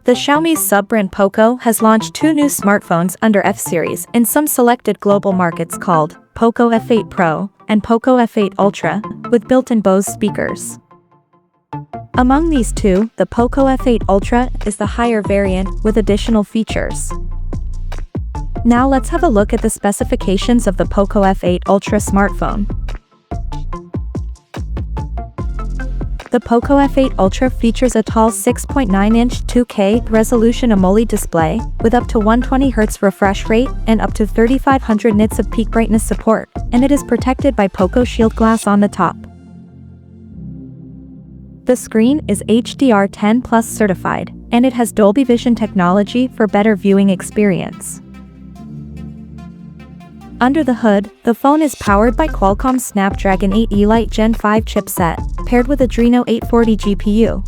The Xiaomi sub-brand Poco has launched two new smartphones under F-series in some selected global markets called Poco F8 Pro and Poco F8 Ultra, with built-in Bose speakers. Among these two, the Poco F8 Ultra is the higher variant with additional features. Now let's have a look at the specifications of the Poco F8 Ultra smartphone. The Poco F8 Ultra features a tall 6.9-inch 2K resolution AMOLED display with up to 120Hz refresh rate and up to 3500 nits of peak brightness support, and it is protected by Poco Shield glass on the top. The screen is HDR10+ certified, and it has Dolby Vision technology for better viewing experience. Under the hood, the phone is powered by Qualcomm's Snapdragon 8 Elite Gen 5 chipset, paired with Adreno 840 GPU.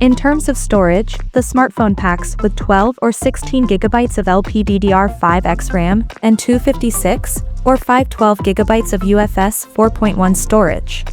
In terms of storage, the smartphone packs with 12 or 16 GB of LPDDR5X RAM and 256 or 512 GB of UFS 4.1 storage.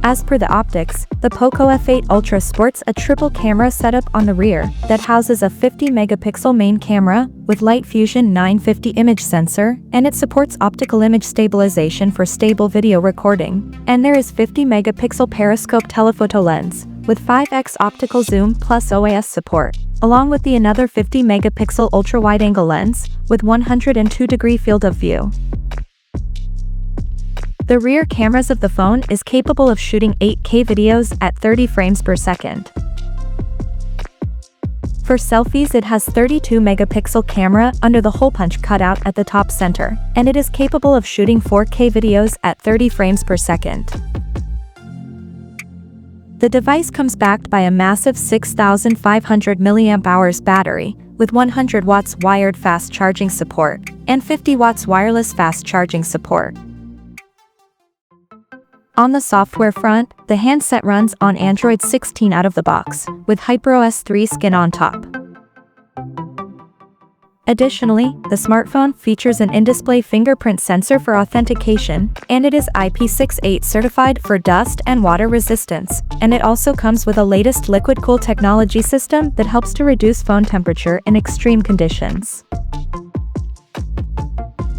As per the optics, the Poco F8 Ultra sports a triple camera setup on the rear that houses a 50-megapixel main camera with Light Fusion 950 image sensor, and it supports optical image stabilization for stable video recording, and there is 50-megapixel periscope telephoto lens with 5x optical zoom plus OIS support, along with the another 50-megapixel ultra-wide-angle lens with 102-degree field of view. The rear cameras of the phone is capable of shooting 8K videos at 30 frames per second. For selfies, it has 32-megapixel camera under the hole punch cutout at the top center, and it is capable of shooting 4K videos at 30 frames per second. The device comes backed by a massive 6,500 mAh battery with 100 watts wired fast charging support and 50 watts wireless fast charging support. On the software front, the handset runs on Android 16 out of the box, with HyperOS 3 skin on top. Additionally, the smartphone features an in-display fingerprint sensor for authentication, and it is IP68 certified for dust and water resistance, and it also comes with a latest liquid cool technology system that helps to reduce phone temperature in extreme conditions.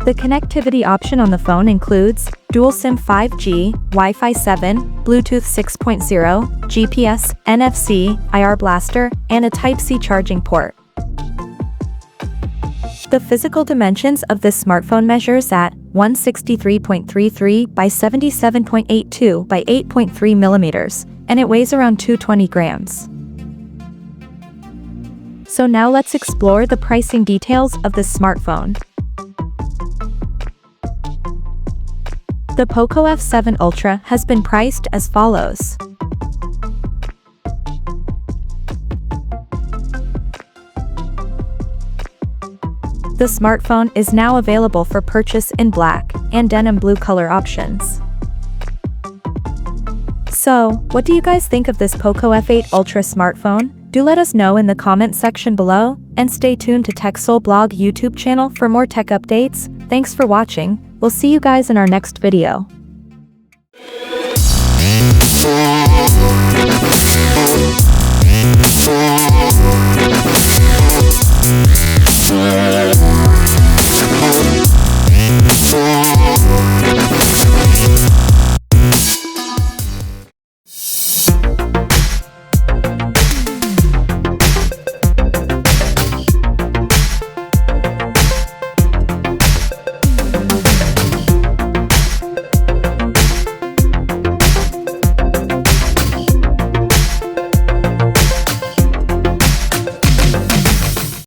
The connectivity option on the phone includes dual SIM 5G, Wi-Fi 7, Bluetooth 6.0, GPS, NFC, IR blaster, and a Type-C charging port. The physical dimensions of this smartphone measures at 163.33 by 77.82 by 8.3 millimeters, and it weighs around 220 grams. So now let's explore the pricing details of this smartphone. The Poco F7 Ultra has been priced as follows. The smartphone is now available for purchase in black and denim blue color options. So, what do you guys think of this Poco F8 Ultra smartphone? Do let us know in the comment section below, and stay tuned to TechSole Blog YouTube channel for more tech updates. Thanks for watching. We'll see you guys in our next video.